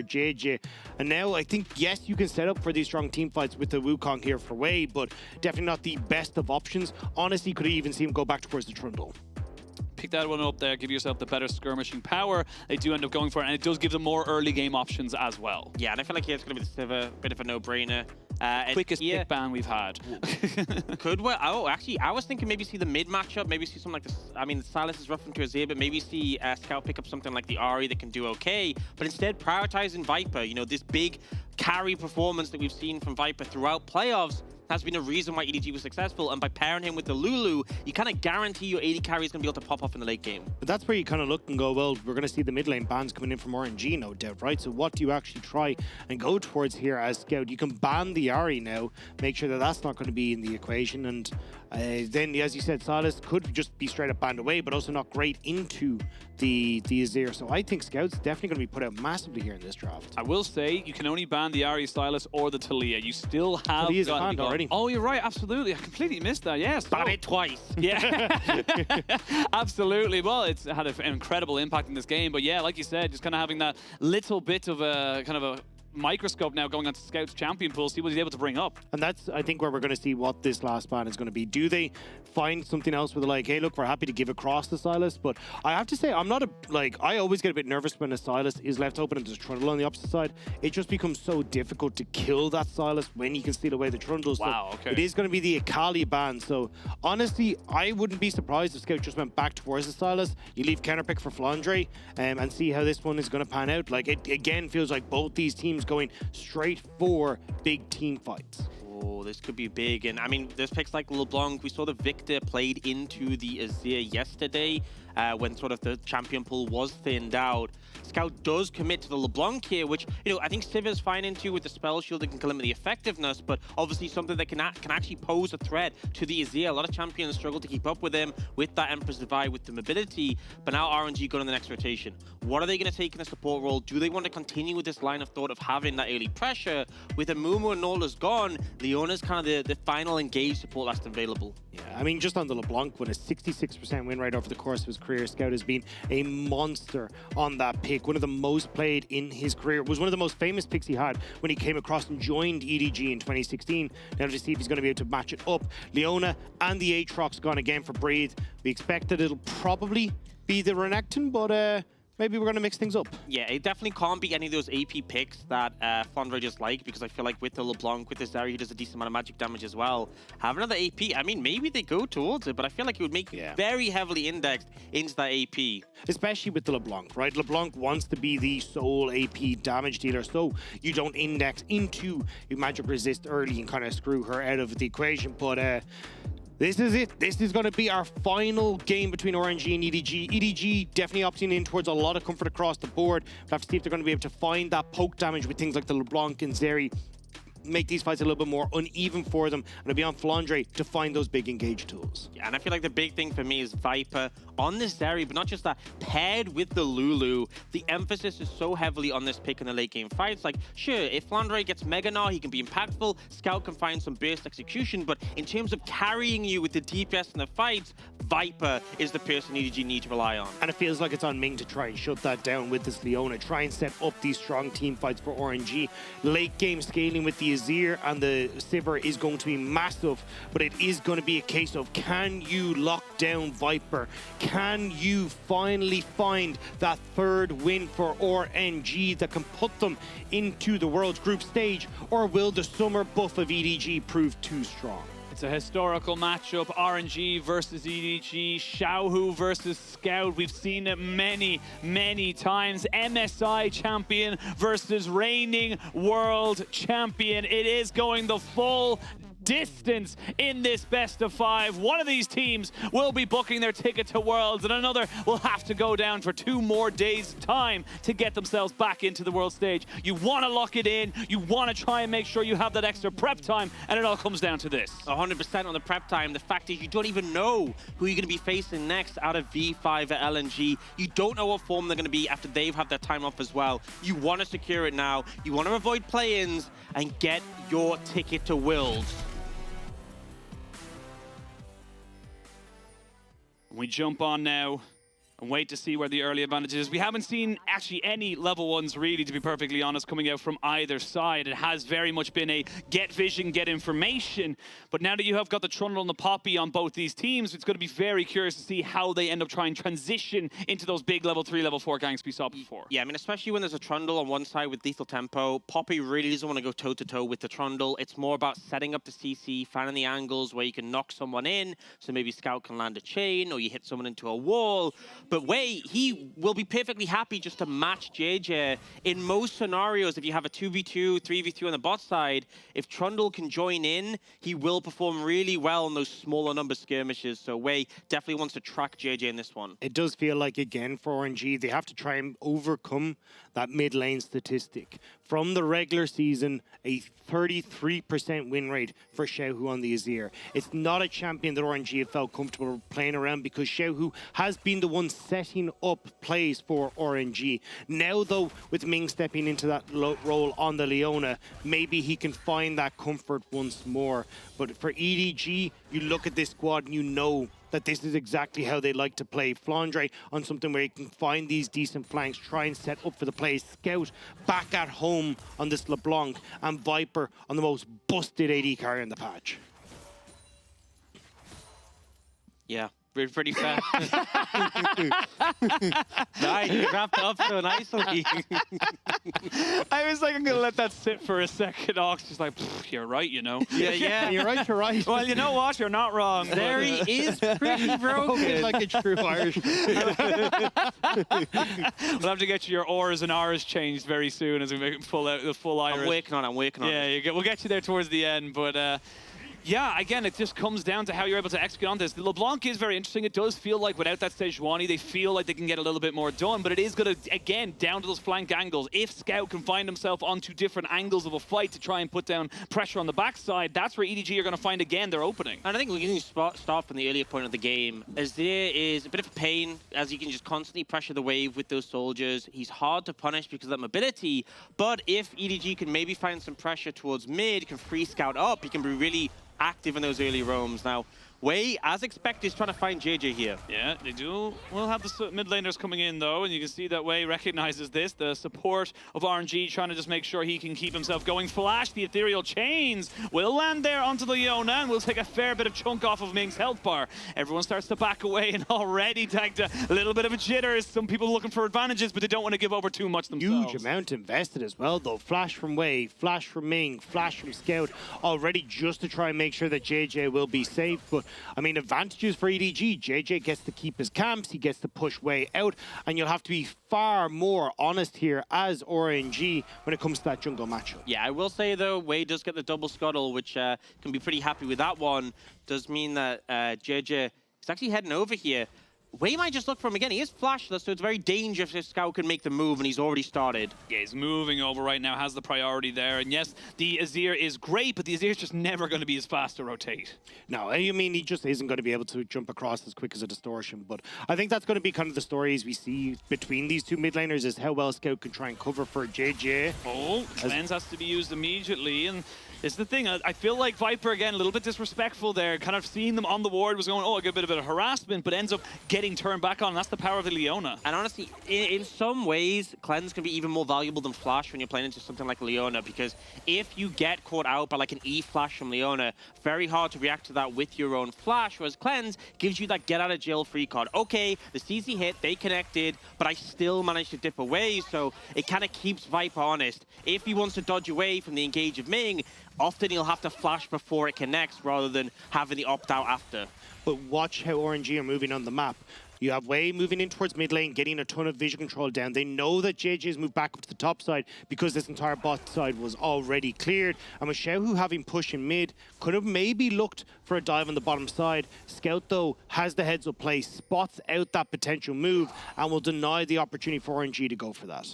jiejie. And now I think, yes, you can set up for these strong team fights with the Wukong here for Wei, but definitely not the best of options. Honestly, could even see him go back towards the Trundle. Pick that one up there, give yourself the better skirmishing power. They do end up going for it, and it does give them more early game options as well. Yeah, and I feel like it's going to be the Sivir, bit of a no-brainer. Quickest pick ban we've had. Could we? Oh, actually, I was thinking maybe see the mid matchup, maybe see something like this. I mean, Silas is rough into Azir, but maybe see Scout pick up something like the Ahri that can do okay. But instead, prioritizing Viper, you know, this big carry performance that we've seen from Viper throughout playoffs has been a reason why EDG was successful, and by pairing him with the Lulu, you kind of guarantee your AD carry is going to be able to pop off in the late game. But that's where you kind of look and go, well, we're going to see the mid lane bans coming in from RNG, no doubt, right? So what do you actually try and go towards here as Scout? You can ban the Ahri now, make sure that that's not going to be in the equation, and then, as you said, Silas could just be straight up banned away, but also not great into the Azir. So I think Scout's definitely going to be put out massively here in this draft. I will say, you can only ban the Ahri, Silas, or the Talia. You still have... Talia's banned already. Oh, you're right, absolutely. I completely missed that, yes. Ban it twice. Yeah, absolutely. Well, it's had an incredible impact in this game, but yeah, like you said, just kind of having that little bit of a kind of a microscope now going on to Scout's champion pool, see what he's able to bring up. And that's, I think, where we're going to see what this last ban is going to be. Do they find something else where they're like, hey, look, we're happy to give across to Silas, but I have to say, I'm not I always get a bit nervous when a Silas is left open and there's Trundle on the opposite side. It just becomes so difficult to kill that Silas when you can steal away the Trundle. Wow, so okay. It is going to be the Akali ban. So honestly, I wouldn't be surprised if Scout just went back towards the Silas. You leave counterpick for Flandre and see how this one is going to pan out. Like, it again feels like both these teams going straight for big team fights. Oh, this could be big. And I mean, there's picks like LeBlanc. We saw the Victor played into the Azir yesterday when sort of the champion pool was thinned out. Scout does commit to the LeBlanc here, which, you know, I think Sivir's fine into with the spell shield that can limit the effectiveness, but obviously something that can actually pose a threat to the Azir. A lot of champions struggle to keep up with him with that Emperor's Divide, with the mobility, but now RNG got in the next rotation. What are they going to take in the support role? Do they want to continue with this line of thought of having that early pressure? With Amumu and Nola's gone, Leona's kind of the final engaged support that's available. Yeah, I mean, just on the LeBlanc, with a 66% win rate over the course of his career, Scout has been a monster on that pick. One of the most played in his career. Was one of the most famous picks he had when he came across and joined EDG in 2016. Now to see if he's going to be able to match it up. Leona and the Aatrox gone again for Breathe. We expect that it'll probably be the Renekton, but maybe we're going to mix things up. Yeah, it definitely can't be any of those AP picks that Flandre just like, because I feel like with the LeBlanc, with the Zeri, he does a decent amount of magic damage as well. Have another AP. I mean, maybe they go towards it, but I feel like it would make very heavily indexed into that AP. Especially with the LeBlanc, right? LeBlanc wants to be the sole AP damage dealer, so you don't index into your magic resist early and kind of screw her out of the equation. But this is it. This is going to be our final game between RNG and EDG. EDG definitely opting in towards a lot of comfort across the board. We'll have to see if they're going to be able to find that poke damage with things like the LeBlanc and Zeri. Make these fights a little bit more uneven for them, and it'll be on Flandre to find those big engage tools. Yeah, and I feel like the big thing for me is Viper on this Zeri, but not just that, paired with the Lulu. The emphasis is so heavily on this pick in the late game fights. Like, sure, if Flandre gets Mega Gnar, he can be impactful. Scout can find some burst execution, but in terms of carrying you with the DPS in the fights, Viper is the person EDG need to rely on. And it feels like it's on Ming to try and shut that down with this Leona, try and set up these strong team fights for RNG. Late game scaling with the Azir and the Sivir is going to be massive, but it is going to be a case of, can you lock down Viper? Can you finally find that third win for RNG that can put them into the World's Group stage, or will the summer buff of EDG prove too strong? It's a historical matchup, RNG versus EDG, Xiaohu versus Scout. We've seen it many, many times. MSI champion versus reigning world champion. It is going the full distance in this best of 5. One of these teams will be booking their ticket to Worlds, and another will have to go down for 2 more days' time to get themselves back into the world stage. You want to lock it in, you want to try and make sure you have that extra prep time, and it all comes down to this. 100% on the prep time. The fact is, you don't even know who you're going to be facing next out of V5 at LNG. You don't know what form they're going to be after they've had their time off as well. You want to secure it now. You want to avoid play-ins and get your ticket to Worlds. We jump on now and wait to see where the early advantage is. We haven't seen actually any level ones really, to be perfectly honest, coming out from either side. It has very much been a get vision, get information. But now that you have got the Trundle and the Poppy on both these teams, it's going to be very curious to see how they end up trying to transition into those big level 3, level 4 ganks we saw before. Yeah, I mean, especially when there's a Trundle on one side with lethal tempo, Poppy really doesn't want to go toe-to-toe with the Trundle. It's more about setting up the CC, finding the angles where you can knock someone in, so maybe Scout can land a chain, or you hit someone into a wall. But Wei, he will be perfectly happy just to match jiejie. In most scenarios, if you have a 2v2, 3v3 on the bot side, if Trundle can join in, he will perform really well in those smaller number skirmishes. So Wei definitely wants to track jiejie in this one. It does feel like, again, for RNG, they have to try and overcome that mid lane statistic. From the regular season, a 33% win rate for Xiaohu on the Azir. It's not a champion that RNG have felt comfortable playing around because Xiaohu has been the one setting up plays for RNG. Now, though, with Ming stepping into that role on the Leona, maybe he can find that comfort once more. But for EDG, you look at this squad and you know that this is exactly how they like to play. Flandre on something where you can find these decent flanks, try and set up for the plays. Scout back at home on this LeBlanc, and Viper on the most busted AD carry in the patch. Yeah. Pretty fair. Nice, you wrapped it up so nicely. I was like, I'm going to let that sit for a second. Ox just like, you're right, you know. Yeah. You're right, you're right. Well, you know what? You're not wrong. Zeri is pretty broken. Like a true Irish. We'll have to get you your Ors and Rs changed very soon as we make pull out the full Irish. I'm working on it. Yeah, we'll get you there towards the end, but... yeah, again, it just comes down to how you're able to execute on this. The LeBlanc is very interesting. It does feel like without that Sejuani, they feel like they can get a little bit more done, but it is going to, again, down to those flank angles. If Scout can find himself onto different angles of a fight to try and put down pressure on the backside, that's where EDG are going to find, again, their opening. And I think we can start from the earlier point of the game. Azir is a bit of a pain, as you can just constantly pressure the wave with those soldiers. He's hard to punish because of that mobility, but if EDG can maybe find some pressure towards mid, can free Scout up, he can be really active in those early roams. Now, Wei, as expected, is trying to find jiejie here. Yeah, they do. We'll have the mid laners coming in, though, and you can see that Wei recognizes this. The support of RNG trying to just make sure he can keep himself going. Flash, the ethereal chains, will land there onto the Leona, and will take a fair bit of chunk off of Ming's health bar. Everyone starts to back away, and already Dagda, a little bit of a jitter. Some people looking for advantages, but they don't want to give over too much themselves. Huge amount invested as well, though. Flash from Wei, flash from Ming, flash from Scout, already just to try and make sure that jiejie will be safe. But, I mean, advantages for EDG. jiejie gets to keep his camps, he gets to push Wei out, and you'll have to be far more honest here as RNG when it comes to that jungle matchup. Yeah, I will say, though, Wei does get the double scuttle, which can be pretty happy with that one. Does mean that jiejie is actually heading over here. Wei might just look for him again. He is flashless, so it's very dangerous if Scout can make the move, and he's already started. Yeah, he's moving over right now, has the priority there. And yes, the Azir is great, but the Azir is just never going to be as fast to rotate. No, I mean, he just isn't going to be able to jump across as quick as a distortion. But I think that's going to be kind of the stories we see between these two mid laners, is how well Scout can try and cover for jiejie. Oh, cleanse has to be used immediately, and it's the thing. I feel like Viper, again, a little bit disrespectful there. Kind of seeing them on the ward was going, oh, a good bit of harassment, but ends up getting turned back on. That's the power of the Leona. And honestly, in some ways, cleanse can be even more valuable than flash when you're playing into something like Leona, because if you get caught out by like an E flash from Leona, very hard to react to that with your own flash, whereas cleanse gives you that get out of jail free card. Okay, the CZ hit, they connected, but I still managed to dip away, so it kind of keeps Viper honest. If he wants to dodge away from the engage of Ming, often he'll have to flash before it connects rather than having the opt-out after. But watch how RNG are moving on the map. You have Wei moving in towards mid lane, getting a ton of vision control down. They know that jiejie has moved back up to the top side because this entire bot side was already cleared. And with Xiaohu having push in mid, could have maybe looked for a dive on the bottom side. Scout, though, has the heads up play, spots out that potential move, and will deny the opportunity for RNG to go for that.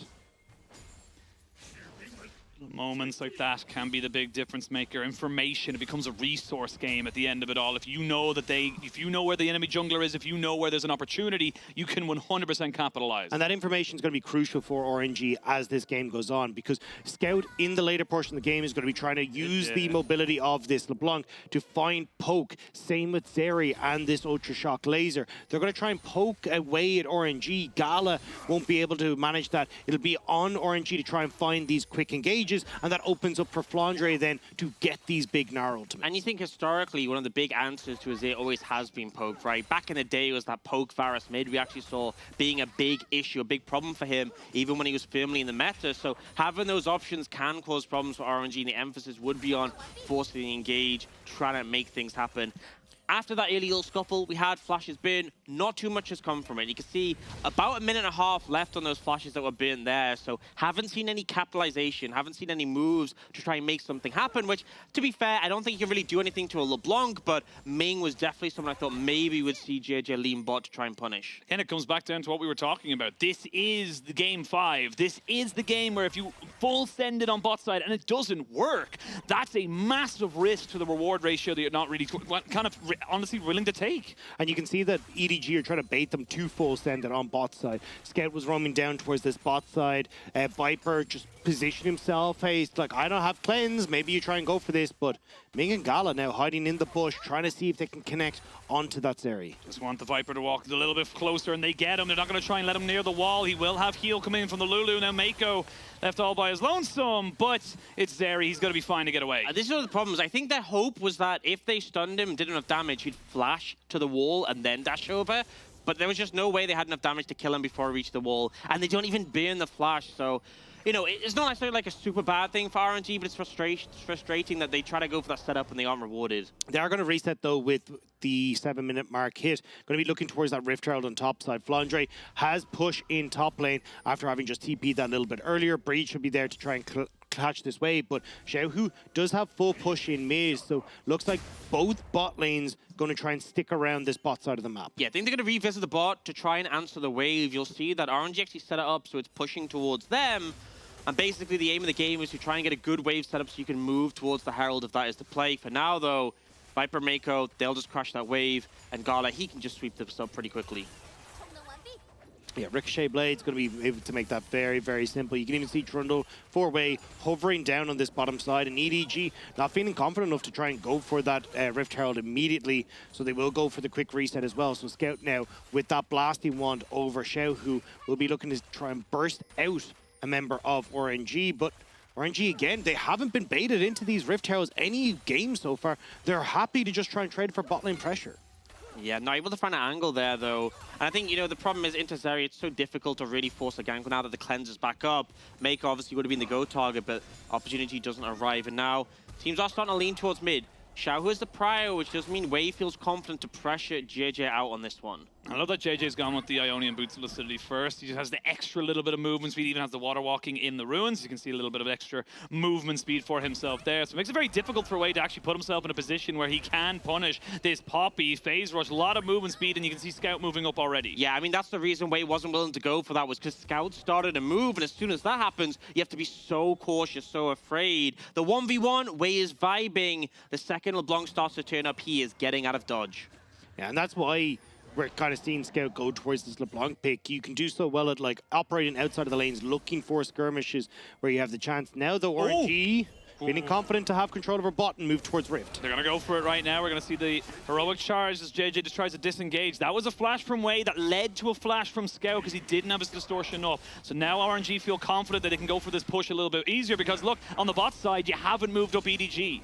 Moments like that can be the big difference maker. Information, it becomes a resource game at the end of it all. If you know if you know where the enemy jungler is, if you know where there's an opportunity, you can 100% capitalize. And that information is going to be crucial for RNG as this game goes on, because Scout in the later portion of the game is going to be trying to use the mobility of this LeBlanc to find poke. Same with Zeri and this Ultra Shock Laser. They're going to try and poke away at RNG. Gala won't be able to manage that. It'll be on RNG to try and find these quick engages, and that opens up for Flandre then to get these big Gnar ultimates. And you think historically one of the big answers to Azir always has been poke, right? Back in the day it was that poke Varus mid we actually saw being a big issue, a big problem for him, even when he was firmly in the meta. So having those options can cause problems for RNG, and the emphasis would be on forcing the engage, trying to make things happen. After that early little scuffle, we had flashes burn. Not too much has come from it. You can see about a minute and a half left on those flashes that were burned there. So haven't seen any capitalization, haven't seen any moves to try and make something happen, which, to be fair, I don't think you can really do anything to a LeBlanc, but Ming was definitely someone I thought maybe would see jiejie lean bot to try and punish. And it comes back down to what we were talking about. This is the game 5. This is the game where if you full send it on bot side and it doesn't work, that's a massive risk to the reward ratio that you're not really kind of honestly willing to take. And you can see that EDG are trying to bait them to full send it on bot side. Scout was roaming down towards this bot side. Viper just positioned himself. Hey, he's like, I don't have cleanse. Maybe you try and go for this. But Ming and Gala now hiding in the bush, trying to see if they can connect onto that Zeri. Just want the Viper to walk a little bit closer, and they get him. They're not going to try and let him near the wall. He will have heal coming in from the Lulu. Now Meiko left all by his lonesome, but it's Zeri. He's going to be fine to get away. This is one of the problems. I think their hope was that if they stunned him and did enough damage, he'd flash to the wall and then dash over. But there was just no way they had enough damage to kill him before he reached the wall. And they don't even burn the flash, so... You know, it's not necessarily like a super bad thing for RNG, but it's frustrating that they try to go for that setup and they aren't rewarded. They are going to reset, though, with the 7-minute mark hit. Going to be looking towards that Rift Herald on top side. Flandre has push in top lane after having just TP'd that a little bit earlier. Breed should be there to try and catch this wave, but Xiaohu does have full push in mid, so looks like both bot lanes going to try and stick around this bot side of the map. Yeah, I think they're going to revisit the bot to try and answer the wave. You'll see that RNG actually set it up so it's pushing towards them. And basically the aim of the game is to try and get a good wave setup so you can move towards the Herald if that is the play. For now, though, Viper, Meiko, they'll just crash that wave. And Gala, he can just sweep this up pretty quickly. Yeah, Ricochet Blade's going to be able to make that very, very simple. You can even see Trundle 4-way hovering down on this bottom side, and EDG not feeling confident enough to try and go for that Rift Herald immediately, so they will go for the quick reset as well. So Scout now, with that blasting wand over Xiaohu, will be looking to try and burst out a member of RNG, but RNG, again, they haven't been baited into these Rift Heralds any game so far. They're happy to just try and trade for bot lane pressure. Yeah, not able to find an angle there, though. And I think, you know, the problem is into Zeri, it's so difficult to really force a gank now that the cleanse is back up. Meiko obviously would have been the go target, but opportunity doesn't arrive. And now teams are starting to lean towards mid. Xiaohu is the prior, which does mean Wei feels confident to pressure jiejie out on this one. I love that JJ's gone with the Ionian Boots Lucidity first. He just has the extra little bit of movement speed, even has the water walking in the ruins. You can see a little bit of extra movement speed for himself there. So it makes it very difficult for Wei to actually put himself in a position where he can punish this Poppy, phase rush, a lot of movement speed, and you can see Scout moving up already. Yeah, I mean, that's the reason Wei wasn't willing to go for that, was because Scout started to move, and as soon as that happens, you have to be so cautious, so afraid. The 1v1, Wei is vibing. The second LeBlanc starts to turn up, he is getting out of dodge. Yeah, and that's why we're kind of seeing Scout go towards this LeBlanc pick. You can do so well at like operating outside of the lanes, looking for skirmishes where you have the chance. Now though, RNG feeling confident to have control over bot and move towards Rift. They're going to go for it right now. We're going to see the heroic charge as JJ just tries to disengage. That was a flash from Wei that led to a flash from Scout because he didn't have his distortion up. So now RNG feel confident that they can go for this push a little bit easier because look, on the bot side, you haven't moved up EDG.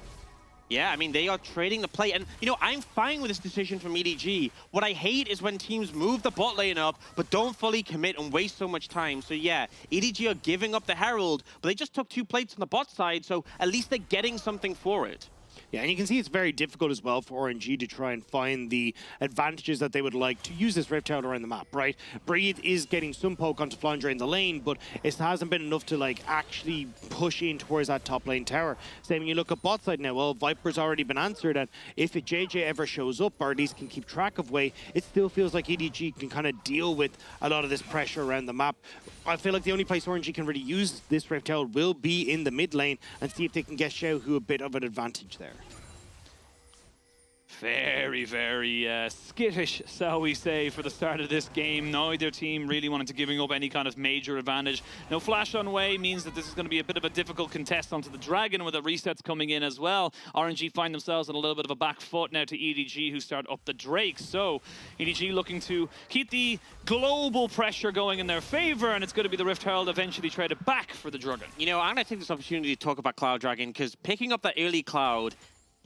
Yeah, I mean, they are trading the play. And, you know, I'm fine with this decision from EDG. What I hate is when teams move the bot lane up, but don't fully commit and waste so much time. So, yeah, EDG are giving up the Herald, but they just took 2 plates on the bot side, so at least they're getting something for it. Yeah, and you can see it's very difficult as well for RNG to try and find the advantages that they would like to use this Rift Herald around the map, right? Breathe is getting some poke onto Flandre in the lane, but it hasn't been enough to like actually push in towards that top lane tower. Same when you look at bot side now, well, Viper's already been answered, and if it JJ ever shows up, or at least can keep track of Way, it still feels like EDG can kind of deal with a lot of this pressure around the map. I feel like the only place RNG can really use this Rift Herald will be in the mid lane and see if they can get Xiaohu a bit of an advantage there. Very, very skittish, shall we say, for the start of this game. Neither team really wanted to giving up any kind of major advantage. No flash on Way means that this is going to be a bit of a difficult contest onto the Dragon with the resets coming in as well. RNG find themselves on a little bit of a back foot now to EDG, who start up the Drake. So EDG looking to keep the global pressure going in their favor, and it's going to be the Rift Herald eventually traded back for the Dragon. You know, I'm going to take this opportunity to talk about Cloud Dragon, because picking up that early Cloud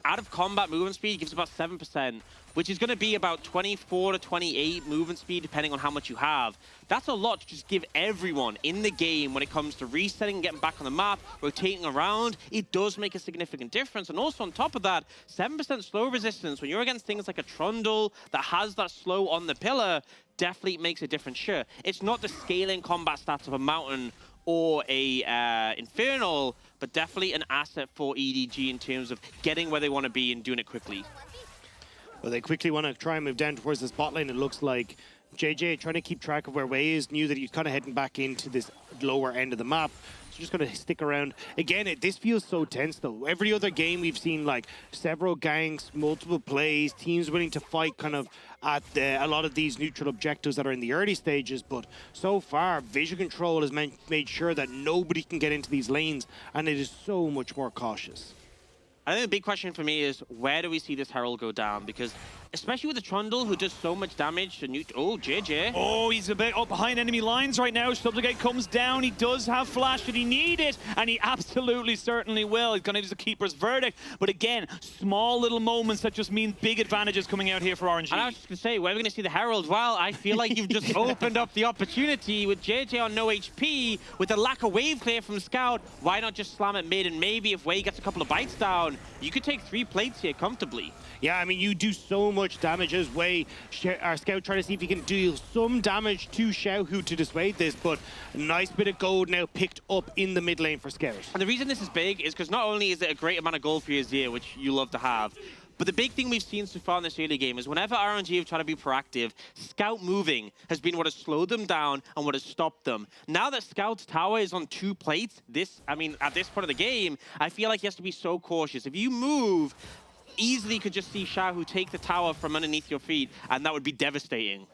out of combat movement speed gives about 7%, which is going to be about 24 to 28 movement speed, depending on how much you have. That's a lot to just give everyone in the game when it comes to resetting, getting back on the map, rotating around. It does make a significant difference. And also on top of that, 7% slow resistance, when you're against things like a Trundle that has that slow on the pillar, definitely makes a difference. Sure, it's not the scaling combat stats of a Mountain or a Infernal, but definitely an asset for EDG in terms of getting where they want to be and doing it quickly. Well, they quickly want to try and move down towards this bot lane. It looks like JJ, trying to keep track of where Way is, knew that he's kind of heading back into this lower end of the map. So just going to stick around. Again, this feels so tense, though. Every other game we've seen, like, several ganks, multiple plays, teams willing to fight kind of at a lot of these neutral objectives that are in the early stages. But so far, Vision Control has made sure that nobody can get into these lanes, and it is so much more cautious. I think the big question for me is, where do we see this Herald go down? Because especially with the Trundle, who does so much damage to oh, JJ. Oh, he's a bit up behind enemy lines right now. Subjugate comes down. He does have flash. Did he need it? And he absolutely certainly will. He's going to use a keeper's verdict. But again, small little moments that just mean big advantages coming out here for RNG. And I was just going to say, where are we going to see the Herald? Well, I feel like you've just opened up the opportunity with JJ on no HP, with the lack of wave clear from Scout. Why not just slam it mid? And maybe if Way gets a couple of bites down, you could take 3 plates here comfortably. Yeah, I mean, you do so much damage as Way. Our Scout trying to see if he can deal some damage to Xiaohu to dissuade this, but a nice bit of gold now picked up in the mid lane for Scout. And the reason this is big is because not only is it a great amount of gold for your Azir, which you love to have, but the big thing we've seen so far in this early game is whenever RNG have tried to be proactive, Scout moving has been what has slowed them down and what has stopped them. Now that Scout's tower is on 2 plates, at this point of the game, I feel like he has to be so cautious. If you move, easily could just see Xiaohu take the tower from underneath your feet, and that would be devastating.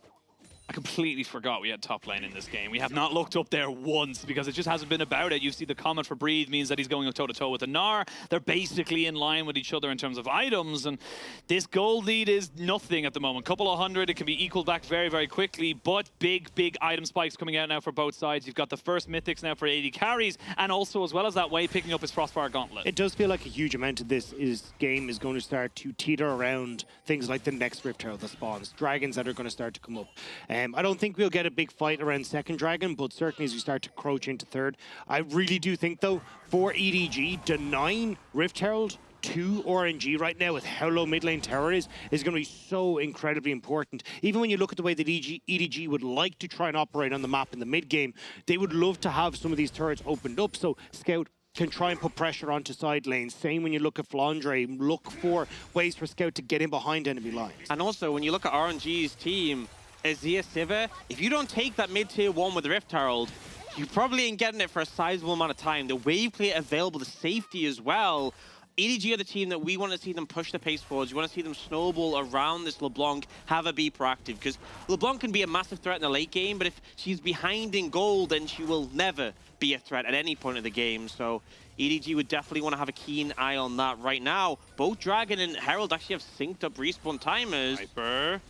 I completely forgot we had top lane in this game. We have not looked up there once because it just hasn't been about it. You see the comment for Breathe means that he's going toe-to-toe with the Gnar. They're basically in line with each other in terms of items, and this gold lead is nothing at the moment. Couple of hundred, it can be equaled back very, very quickly, but big item spikes coming out now for both sides. You've got the first mythics now for AD carries, and also, as well as that, Way picking up his Frostfire Gauntlet. It does feel like a huge amount of this game is going to start to teeter around things like the next Rift Herald that spawns, dragons that are going to start to come up. I don't think we'll get a big fight around second dragon, but certainly as we start to crouch into third. I really do think, though, for EDG, denying Rift Herald to RNG right now with how low mid lane tower is going to be so incredibly important. Even when you look at the way that EDG would like to try and operate on the map in the mid game, they would love to have some of these turrets opened up so Scout can try and put pressure onto side lanes. Same when you look at Flandre, look for ways for Scout to get in behind enemy lines. And also, when you look at RNG's team, ADC Sivir, if you don't take that mid-tier 1 with the Rift Herald, you probably ain't getting it for a sizable amount of time. The wave clear available, the safety as well. EDG are the team that we want to see them push the pace forwards. You want to see them snowball around this LeBlanc, have her be proactive, because LeBlanc can be a massive threat in the late game, but if she's behind in gold, then she will never be a threat at any point of the game. So EDG would definitely want to have a keen eye on that right now. Both Dragon and Herald actually have synced up respawn timers. Viper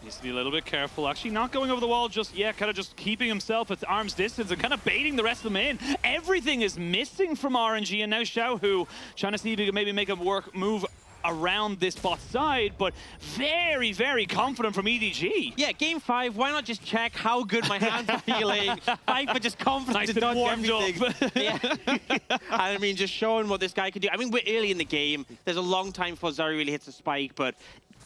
needs to be a little bit careful. Actually not going over the wall just yet, kind of just keeping himself at arm's distance and kind of baiting the rest of them in. Everything is missing from RNG, and now Xiaohu trying to see if he can maybe make a move around this bot side, but very, very confident from EDG. Yeah, game 5, why not just check how good my hands are feeling? Viper just confident Nice to dodge warmed everything. up. Yeah. I mean, just showing what this guy can do. I mean, we're early in the game. There's a long time before Zeri really hits a spike, but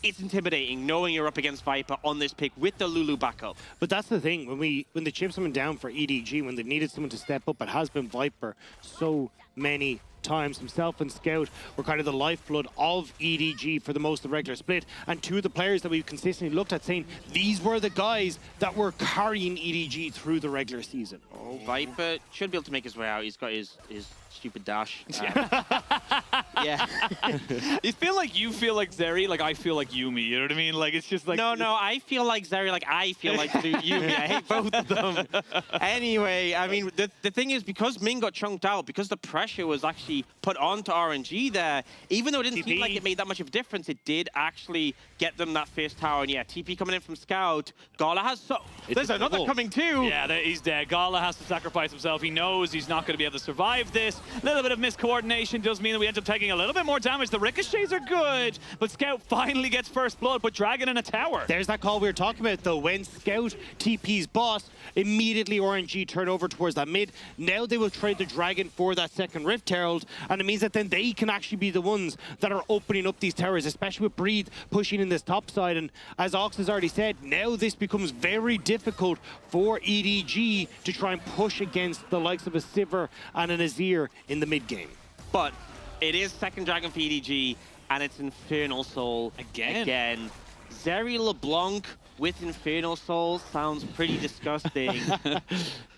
it's intimidating knowing you're up against Viper on this pick with the Lulu backup. But that's the thing, when the chips went down for EDG, when they needed someone to step up, it has been Viper so many times. Himself and Scout were kind of the lifeblood of EDG for the most of the regular split, and two of the players that we've consistently looked at saying these were the guys that were carrying EDG through the regular season. Oh, Viper should be able to make his way out. He's got his stupid dash. Yeah. You feel like Zeri, like I feel like Yumi, you know what I mean? Like it's just like... No, I feel like Zeri, like I feel like Yumi. I hate both of them. Anyway, I mean, the thing is, because Ming got chunked out, because the pressure was actually put onto RNG there, even though it didn't seem like it made that much of a difference, it did actually get them that first tower. And yeah, TP coming in from Scout. Gala has there's another coming too. Yeah, he's dead. Gala has to sacrifice himself. He knows he's not going to be able to survive this. A little bit of miscoordination does mean that we end up taking a little bit more damage. The ricochets are good, but Scout finally gets first blood, but Dragon in a tower. There's that call we were talking about, though. When Scout TP's boss, immediately RNG turn over towards that mid. Now they will trade the Dragon for that second Rift Herald, and it means that then they can actually be the ones that are opening up these towers, especially with Breathe pushing in this top side. And as Ox has already said, now this becomes very difficult for EDG to try and push against the likes of a Sivir and an Azir in the mid game. But it is second Dragon for EDG, and it's Infernal Soul again. Zeri LeBlanc with Infernal Soul sounds pretty disgusting.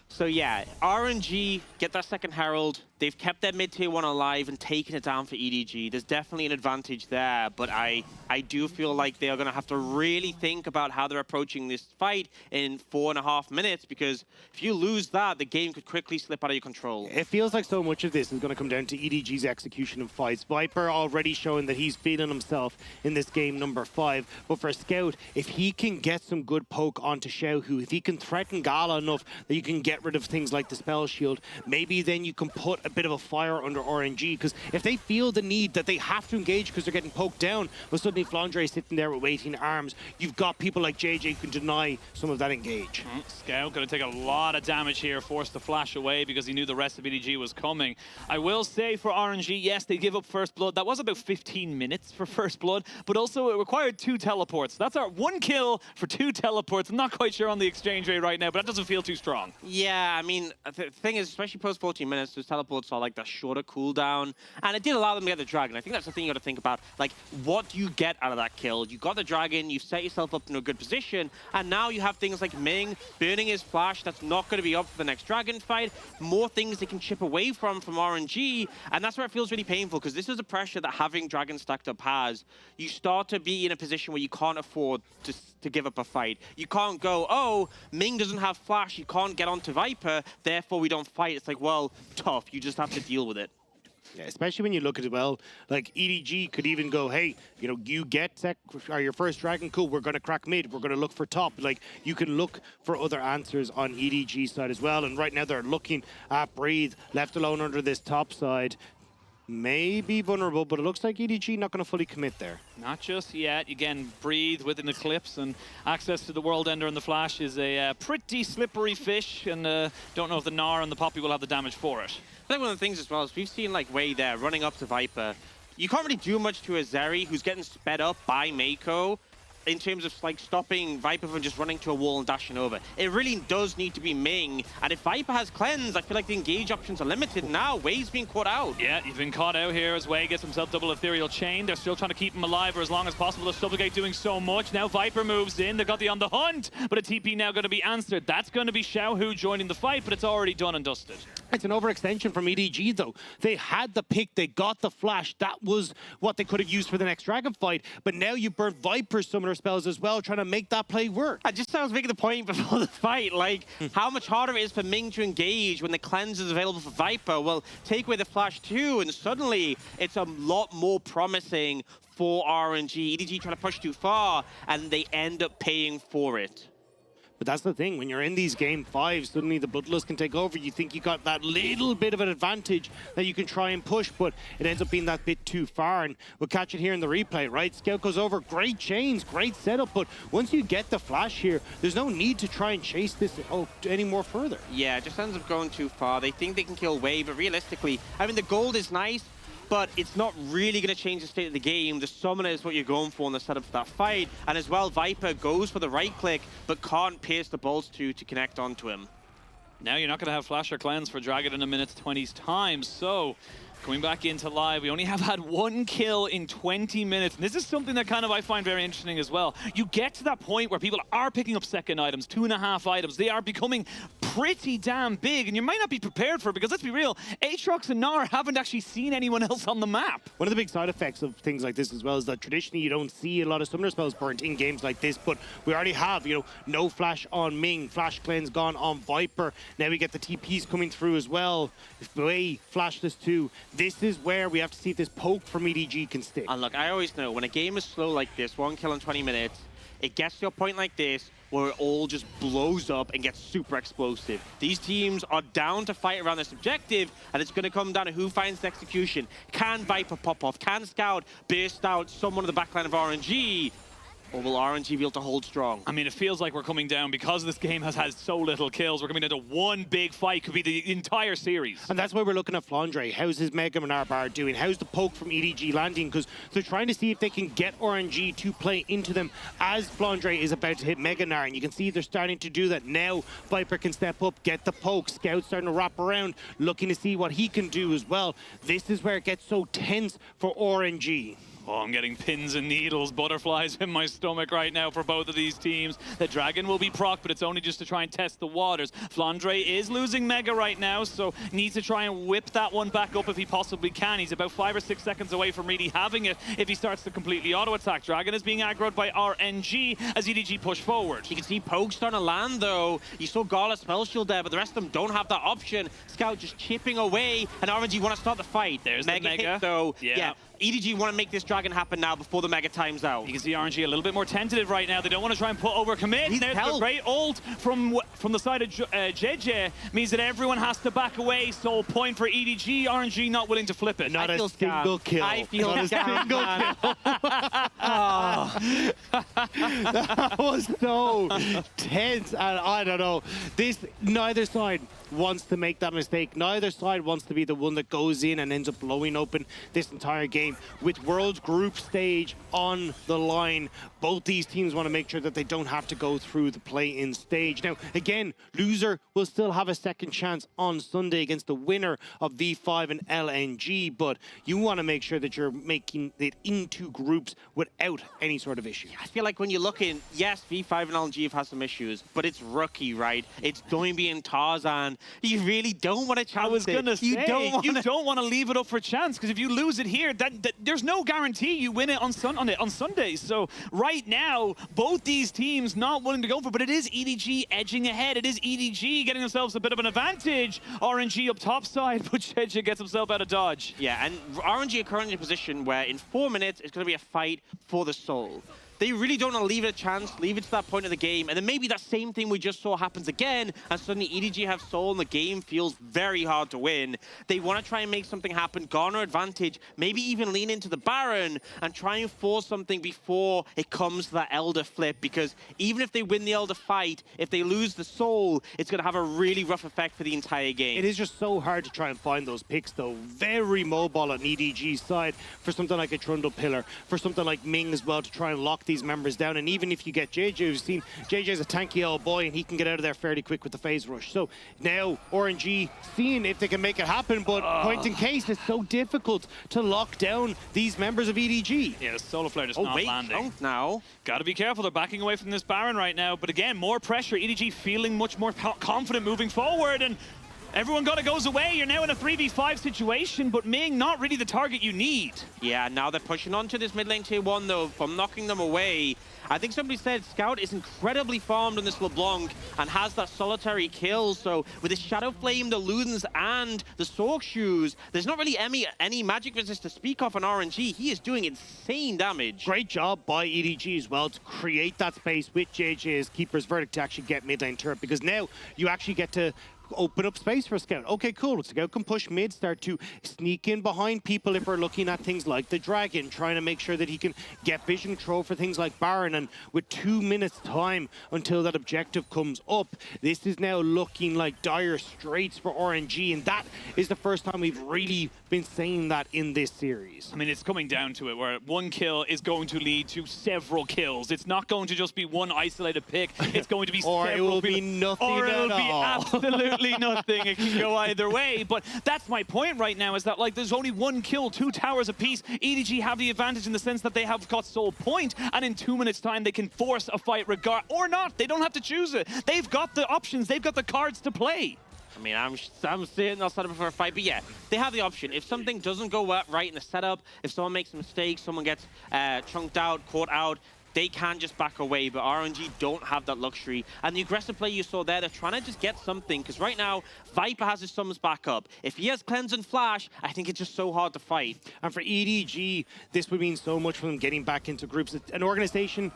So yeah, RNG get that second Herald. They've kept their mid-tier 1 alive and taken it down for EDG. There's definitely an advantage there, but I do feel like they are going to have to really think about how they're approaching this fight in 4.5 minutes, because if you lose that, the game could quickly slip out of your control. It feels like so much of this is going to come down to EDG's execution of fights. Viper already showing that he's feeling himself in this game number 5, but for Scout, if he can get some good poke onto Xiaohu, if he can threaten Gala enough that you can get rid of things like the spell shield, maybe then you can put a bit of a fire under RNG, because if they feel the need that they have to engage because they're getting poked down, but suddenly Flandre is sitting there with waiting arms, you've got people like jiejie who can deny some of that engage. Scout going to take a lot of damage here, forced to flash away because he knew the rest of EDG was coming. I will say for RNG, yes, they give up first blood. That was about 15 minutes for first blood, but also it required 2 teleports. That's our 1 kill for 2 teleports. I'm not quite sure on the exchange rate right now, but that doesn't feel too strong. Yeah, I mean, the thing is, especially post 14 minutes, those teleports are like the shorter cooldown, and it did allow them to get the Dragon. I think that's the thing you got to think about. Like, what do you get out of that kill? You got the Dragon, you set yourself up in a good position, and now you have things like Ming burning his flash. That's not going to be up for the next Dragon fight. More things they can chip away from RNG, and that's where it feels really painful, because this is the pressure that having Dragon stacked up has. You start to be in a position where you can't afford to give up a fight. You can't go, oh, Ming doesn't have flash, you can't get onto Viper, therefore we don't fight. It's like, well, tough. You just have to deal with it. Yeah, especially when you look at it, well, like EDG could even go, hey, you know, you get your first Dragon, cool, we're going to crack mid, we're going to look for top. Like, you can look for other answers on EDG side as well, and right now they're looking at Breathe, left alone under this top side. May be vulnerable, but it looks like EDG not going to fully commit there. Not just yet. Again, Breathe with an Eclipse, and access to the World Ender and the Flash is a pretty slippery fish, and don't know if the Gnar and the Poppy will have the damage for it. I think one of the things as well is we've seen like Wei there running up to Viper. You can't really do much to a Zeri who's getting sped up by Meiko in terms of like stopping Viper from just running to a wall and dashing over. It really does need to be Ming, and if Viper has cleanse, I feel like the engage options are limited now. Wei's being caught out. Yeah, he's been caught out here as Wei gets himself double ethereal chain. They're still trying to keep him alive for as long as possible. The Subjugate doing so much. Now Viper moves in. They got the on the hunt, but a TP now going to be answered. That's going to be Xiaohu joining the fight, but it's already done and dusted. It's an overextension from EDG, though. They had the pick, they got the flash. That was what they could have used for the next Dragon fight. But now you burn Viper's summoner spells as well, trying to make that play work. Just I was making the point before the fight, like how much harder it is for Ming to engage when the cleanse is available for Viper. Well, take away the flash too, and suddenly it's a lot more promising for RNG. EDG trying to push too far, and they end up paying for it. But that's the thing, when you're in these game 5s, suddenly the Bloodlust can take over. You think you got that little bit of an advantage that you can try and push, but it ends up being that bit too far. And we'll catch it here in the replay, right? Scout goes over, great chains, great setup, but once you get the flash here, there's no need to try and chase this any more further. Yeah, it just ends up going too far. They think they can kill Wave, but realistically, I mean, the gold is nice, but it's not really going to change the state of the game. The summoner is what you're going for in the setup for that fight. And as well, Viper goes for the right click, but can't pierce the bolts to connect onto him. Now you're not going to have Flash or Cleanse for Dragon in a minute 20's time, so coming back into live, we only have had 1 kill in 20 minutes. And this is something that kind of I find very interesting as well. You get to that point where people are picking up second items, 2.5 items. They are becoming pretty damn big, and you might not be prepared for it because let's be real, Aatrox and Gnar haven't actually seen anyone else on the map. One of the big side effects of things like this as well is that traditionally you don't see a lot of summoner spells burnt in games like this, but we already have, you know, no flash on Ming, flash cleanse gone on Viper. Now we get the TPs coming through as well. Way flashless too. This is where we have to see if this poke from EDG can stick. And look, I always know when a game is slow like this, 1 kill in 20 minutes, it gets to a point like this where it all just blows up and gets super explosive. These teams are down to fight around this objective, and it's going to come down to who finds the execution. Can Viper pop off? Can Scout burst out someone in the backline of RNG? Or will RNG be able to hold strong? I mean, it feels like we're coming down because this game has had so little kills. We're coming into one big fight. Could be the entire series. And that's why we're looking at Flandre. How's his Mega Gnar bar doing? How's the poke from EDG landing? Because they're trying to see if they can get RNG to play into them as Flandre is about to hit Mega Gnar. And you can see they're starting to do that now. Viper can step up, get the poke. Scout's starting to wrap around, looking to see what he can do as well. This is where it gets so tense for RNG. Oh, I'm getting pins and needles, butterflies in my stomach right now for both of these teams. The Dragon will be proc, but it's only just to try and test the waters. Flandre is losing Mega right now, so needs to try and whip that one back up if he possibly can. He's about 5 or 6 seconds away from really having it if he starts to completely auto-attack. Dragon is being aggroed by RNG as EDG push forward. You can see Poke starting to land, though. You saw Gala spell shield there, but the rest of them don't have that option. Scout just chipping away, and RNG want to start the fight. There's the Mega. Hit, though. Yeah. EDG want to make this Dragon happen now before the Mega times out. You can see RNG a little bit more tentative right now. They don't want to try and put over commit. There's the great ult from the side of jiejie. Means that everyone has to back away. So point for EDG. RNG not willing to flip it. Not a single kill. I feel not a single kill. That was so tense. And I don't know. Neither side wants to make that mistake. Neither side wants to be the one that goes in and ends up blowing open this entire game. With World Group stage on the line, both these teams want to make sure that they don't have to go through the play-in stage. Now, again, loser will still have a second chance on Sunday against the winner of V5 and LNG, but you want to make sure that you're making it into groups without any sort of issue. I feel like when you're looking, yes, V5 and LNG have had some issues, but it's rookie, right? It's Doinby and Tarzan. You really don't want to chance it. I was going to say, you don't want to leave it up for chance, because if you lose it here, there's no guarantee you win it on Sundays. So right now, both these teams not willing to go for it, but it is EDG edging ahead. It is EDG getting themselves a bit of an advantage. RNG up top side, but jiejie gets himself out of dodge. Yeah, and RNG are currently in a position where in 4 minutes, it's going to be a fight for the soul. They really don't want to leave it a chance, leave it to that point of the game, and then maybe that same thing we just saw happens again, and suddenly EDG have soul and the game feels very hard to win. They want to try and make something happen, garner advantage, maybe even lean into the Baron, and try and force something before it comes to that Elder flip, because even if they win the Elder fight, if they lose the soul, it's going to have a really rough effect for the entire game. It is just so hard to try and find those picks, though. Very mobile on EDG's side for something like a Trundle pillar, for something like Ming as well, to try and lock these members down. And even if you get jiejie, we've seen jiejie's a tanky old boy and he can get out of there fairly quick with the phase rush. So now RNG seeing if they can make it happen, but point in case, it's so difficult to lock down these members of EDG. Yeah, the solo flare just not landing. Don't now. Got to be careful. They're backing away from this Baron right now. But again, more pressure. EDG feeling much more confident moving forward. And Everyone goes away. You're now in a 3v5 situation, but Ming, not really the target you need. Yeah, now they're pushing onto this mid lane tier 1, though, from knocking them away. I think somebody said Scout is incredibly farmed on this LeBlanc and has that solitary kill. So with the Shadow Flame, the Ludens, and the Sork Shoes, there's not really any magic resist to speak of on RNG. He is doing insane damage. Great job by EDG as well to create that space with jiejie's Keeper's Verdict to actually get mid lane turret, because now you actually get to open up space for Scout. Okay, cool. Scout can push mid, start to sneak in behind people if we're looking at things like the Dragon, trying to make sure that he can get vision control for things like Baron. And with 2 minutes time until that objective comes up, this is now looking like dire straits for RNG. And that is the first time we've really been saying that in this series. I mean, it's coming down to it, where one kill is going to lead to several kills. It's not going to just be one isolated pick. It's going to be or several. It will be nothing or it'll at be all. Absolutely nothing. It can go either way. But that's my point right now, is that like there's only 1 kill, 2 towers apiece. EDG have the advantage in the sense that they have got Soul Point, and in 2 minutes time they can force a fight or not. They don't have to choose it. They've got the options. They've got the cards to play. I mean, I'm sitting outside of it for a fight, but yeah, they have the option. If something doesn't go right in the setup, if someone makes a mistake, someone gets chunked out, caught out, they can just back away, but RNG don't have that luxury. And the aggressive play you saw there, they're trying to just get something, because right now, Viper has his summons back up. If he has Cleanse and Flash, I think it's just so hard to fight. And for EDG, this would mean so much for them getting back into groups. It's an organization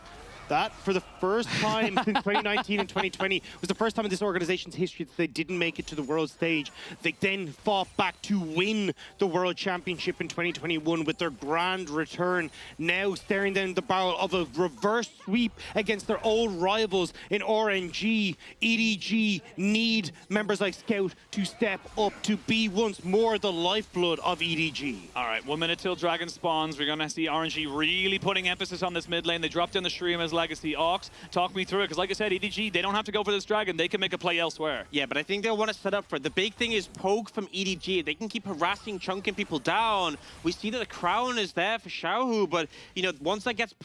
that, for the first time since 2019 and 2020, was the first time in this organization's history that they didn't make it to the world stage. They then fought back to win the World Championship in 2021 with their grand return, now staring down the barrel of a reverse sweep against their old rivals in RNG. EDG need members like Scout to step up to be once more the lifeblood of EDG. All right, 1 minute till Dragon spawns. We're going to see RNG really putting emphasis on this mid lane. They dropped down the stream as Legacy Ox. Talk me through it, because like I said, EDG, they don't have to go for this Dragon. They can make a play elsewhere. Yeah, but I think they'll want to set up for it. The big thing is poke from EDG. They can keep harassing, chunking people down. We see that the crown is there for Xiaohu, but you know, once that gets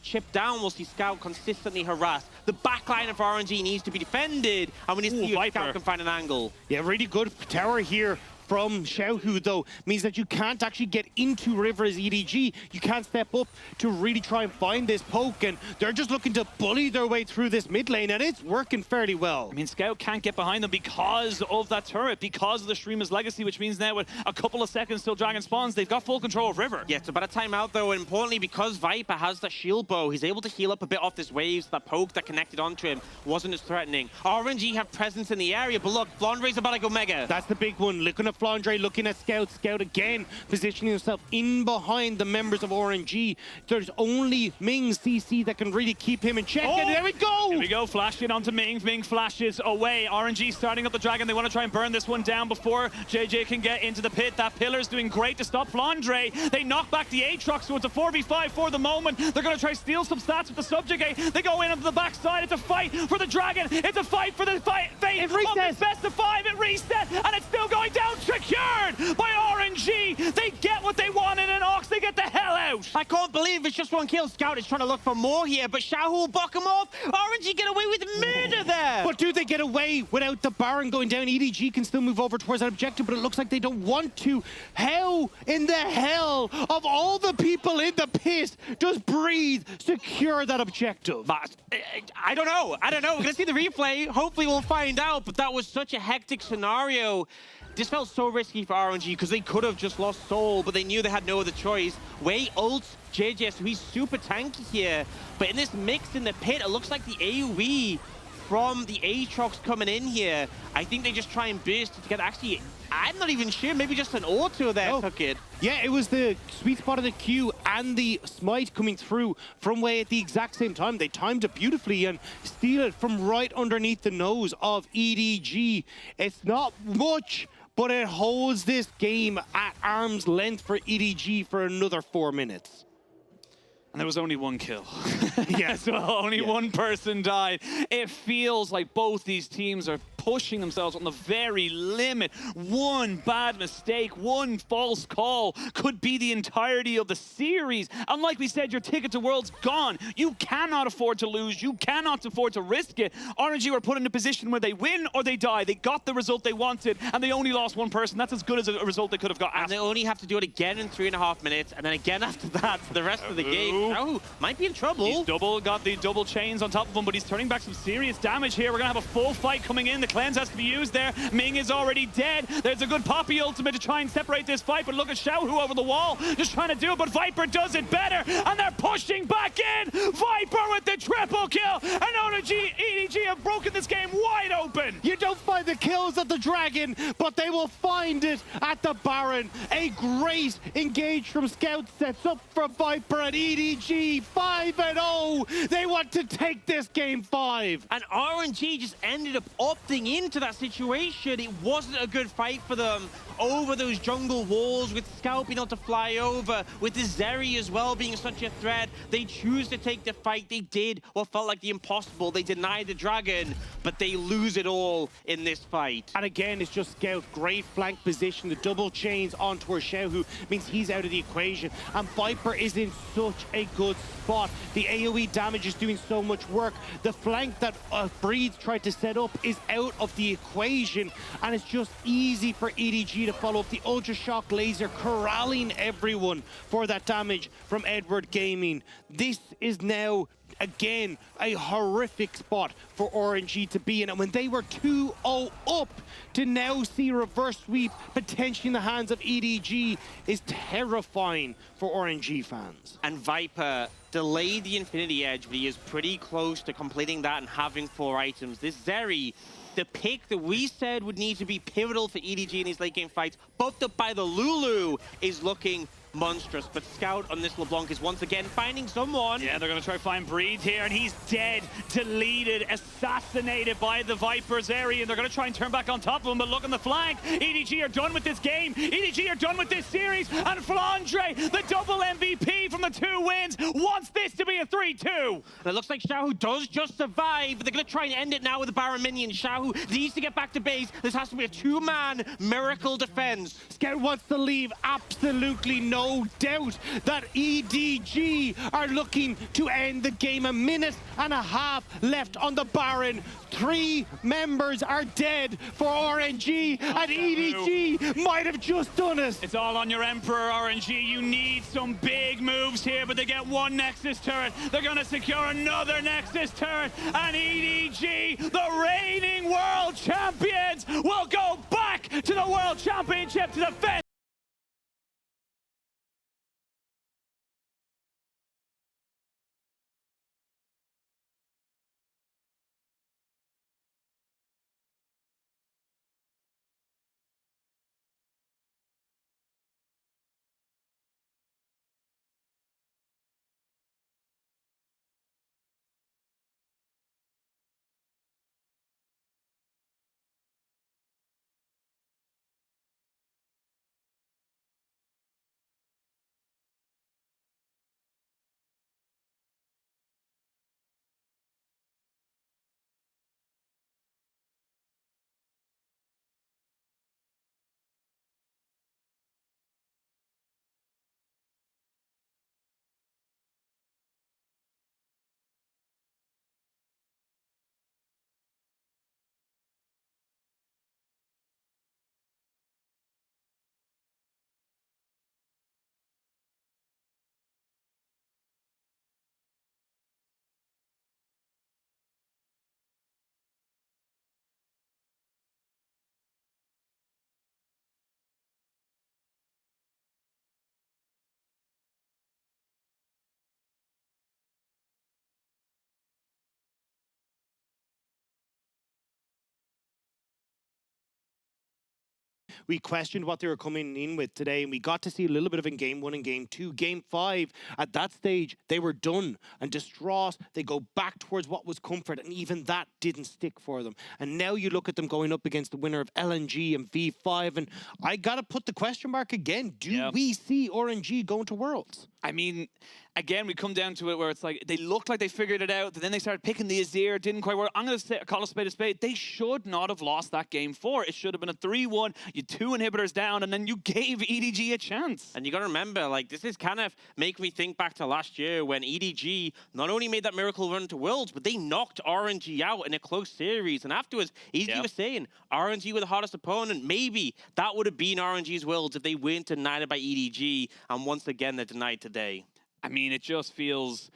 chipped down, we'll see Scout consistently harassed. The backline of RNG needs to be defended, and we need to see if Scout can find an angle. Yeah, really good tower here from Xiaohu, though, means that you can't actually get into river as EDG. You can't step up to really try and find this poke, and they're just looking to bully their way through this mid lane, and it's working fairly well. I mean, Scout can't get behind them because of that turret, because of the Streamer's Legacy, which means now with a couple of seconds till Dragon spawns, they've got full control of river. Yeah, it's about a timeout, though, and importantly, because Viper has the shield bow, he's able to heal up a bit off this wave, so that poke that connected onto him wasn't as threatening. RNG have presence in the area, but look, Flandre's about to go mega. That's the big one. Looking at Flandre, looking at Scout. Scout again positioning himself in behind the members of RNG. There's only Ming CC that can really keep him in check. Oh, and there we go! Here we go, flash it onto Ming. Ming flashes away. RNG starting up the Dragon. They want to try and burn this one down before jiejie can get into the pit. That pillar's doing great to stop Flandre. They knock back the Aatrox, so it's a 4v5 for the moment. They're going to try steal some stats with the Subjugate. They go in onto the backside. It's a fight for the Dragon. It's a fight for the fate It resets. of the best of 5. It resets, and it's still going down. Secured by RNG. They get what they wanted, and Ox, they get the hell out. I can't believe it's just 1 kill. Scout is trying to look for more here, but Xiaohu will buck him off. RNG get away with murder there. But do they get away without the Baron going down? EDG can still move over towards that objective, but it looks like they don't want to. How in the hell of all the people in the pit does Breathe secure that objective? But I don't know. We're going to see the replay. Hopefully we'll find out, but that was such a hectic scenario. This felt so risky for RNG because they could have just lost Soul, but they knew they had no other choice. Wei ults jiejie, so he's super tanky here. But in this mix in the pit, it looks like the AoE from the Aatrox coming in here. I think they just try and burst it together. Actually, I'm not even sure. Maybe just an auto there took it. Yeah, it was the sweet spot of the Q and the smite coming through from Wei at the exact same time. They timed it beautifully and steal it from right underneath the nose of EDG. It's not much, but it holds this game at arm's length for EDG for another 4 minutes. And there was only 1 kill. Yeah, so only 1 person died. It feels like both these teams are pushing themselves on the very limit. One bad mistake, one false call could be the entirety of the series. And like we said, your ticket to Worlds gone. You cannot afford to lose. You cannot afford to risk it. RNG were put in a position where they win or they die. They got the result they wanted, and they only lost one person. That's as good as a result they could have got. And they only have to do it again in 3.5 minutes, and then again after that, the rest of the game. Oh, might be in trouble. He's got the double chains on top of him, but he's turning back some serious damage here. We're going to have a full fight coming in. The cleanse has to be used there. Ming is already dead. There's a good Poppy ultimate to try and separate this fight, but look at Xiaohu over the wall, just trying to do it, but Viper does it better, and they're pushing back in. Viper with the triple kill, and RNG EDG have broken this game wide open. You don't find the kills at the Dragon, but they will find it at the Baron. A great engage from Scout sets up for Viper at EDG 5-0. They want to take this game 5. And RNG just ended up opting into that situation. It wasn't a good fight for them over those jungle walls, with Scout being able to fly over, with the Zeri as well being such a threat. They choose to take the fight. They did what felt like the impossible. They denied the Dragon, but they lose it all in this fight. And again, it's just Scout. Great flank position. The double chains onto her Xiaohu means he's out of the equation. And Viper is in such a good spot. The AoE damage is doing so much work. The flank that Breeze tried to set up is out of the equation. And it's just easy for EDG to follow up. The Ultra Shock Laser corralling everyone for that damage from Edward Gaming. This is now again a horrific spot for RNG to be in, and when they were 2-0 up, to now see reverse sweep potentially in the hands of EDG is terrifying for RNG fans. And Viper delayed the Infinity Edge, but he is pretty close to completing that and having 4 items. This Zeri, the pick that we said would need to be pivotal for EDG in these late game fights, buffed up by the Lulu, is looking monstrous. But Scout on this LeBlanc is once again finding someone. Yeah, they're going to try to find Breed here, and he's dead, deleted, assassinated by the Viper's Zeri, and they're going to try and turn back on top of him, but look on the flank. EDG are done with this game. EDG are done with this series, and Flandre, the double MVP from the 2 wins, wants this to be a 3-2. And it looks like Xiaohu does just survive, but they're going to try and end it now with the Baron minion. Xiaohu needs to get back to base. This has to be a 2-man miracle defense. Scout wants to leave, absolutely no doubt that EDG are looking to end the game. 1.5 minutes left on the Baron. 3 members are dead for RNG, and EDG might have just done it. It's all on your Emperor, RNG. You need some big moves here, but they get 1 Nexus turret. They're going to secure another Nexus turret, and EDG, the reigning world champions, will go back to the World Championship to defend. We questioned what they were coming in with today, and we got to see a little bit of in Game 1 and Game 2. Game 5, at that stage, they were done and distraught. They go back towards what was comfort, and even that didn't stick for them. And now you look at them going up against the winner of LNG and V5, and I got to put the question mark again. Do we see RNG going to Worlds? I mean, again, we come down to it where it's like they looked like they figured it out, then they started picking the Azir, didn't quite work. I'm going to call a spade a spade. They should not have lost that game 4. It should have been a 3-1. You 2 inhibitors down, and then you gave EDG a chance. And you got to remember, like, this is kind of making me think back to last year when EDG not only made that miracle run to Worlds, but they knocked RNG out in a close series. And afterwards, EDG was saying, RNG were the hardest opponent. Maybe that would have been RNG's Worlds if they weren't denied by EDG. And once again, they're denied today. I mean, it just feels...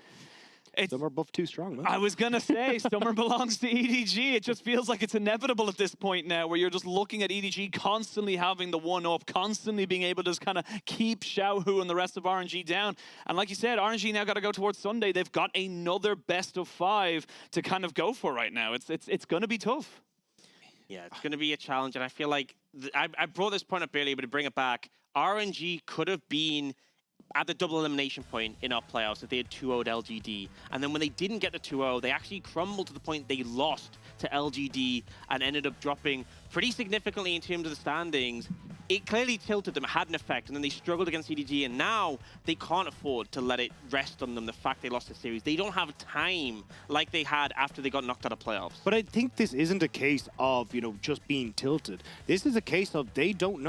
Some are both too strong, man. I was going to say, Summer belongs to EDG. It just feels like it's inevitable at this point now, where you're just looking at EDG constantly having the 1-up, constantly being able to just kind of keep Xiaohu and the rest of RNG down. And like you said, RNG now got to go towards Sunday. They've got another best of 5 to kind of go for right now. It's going to be tough. Yeah, it's going to be a challenge. And I feel like, I brought this point up earlier, but to bring it back, RNG could have been at the double elimination point in our playoffs if they had 2-0'd LGD. And then when they didn't get the 2-0, they actually crumbled to the point they lost to LGD and ended up dropping pretty significantly in terms of the standings. It clearly tilted them, had an effect, and then they struggled against EDG, and now they can't afford to let it rest on them, the fact they lost the series. They don't have time like they had after they got knocked out of playoffs. But I think this isn't a case of, you know, just being tilted. This is a case of they don't know.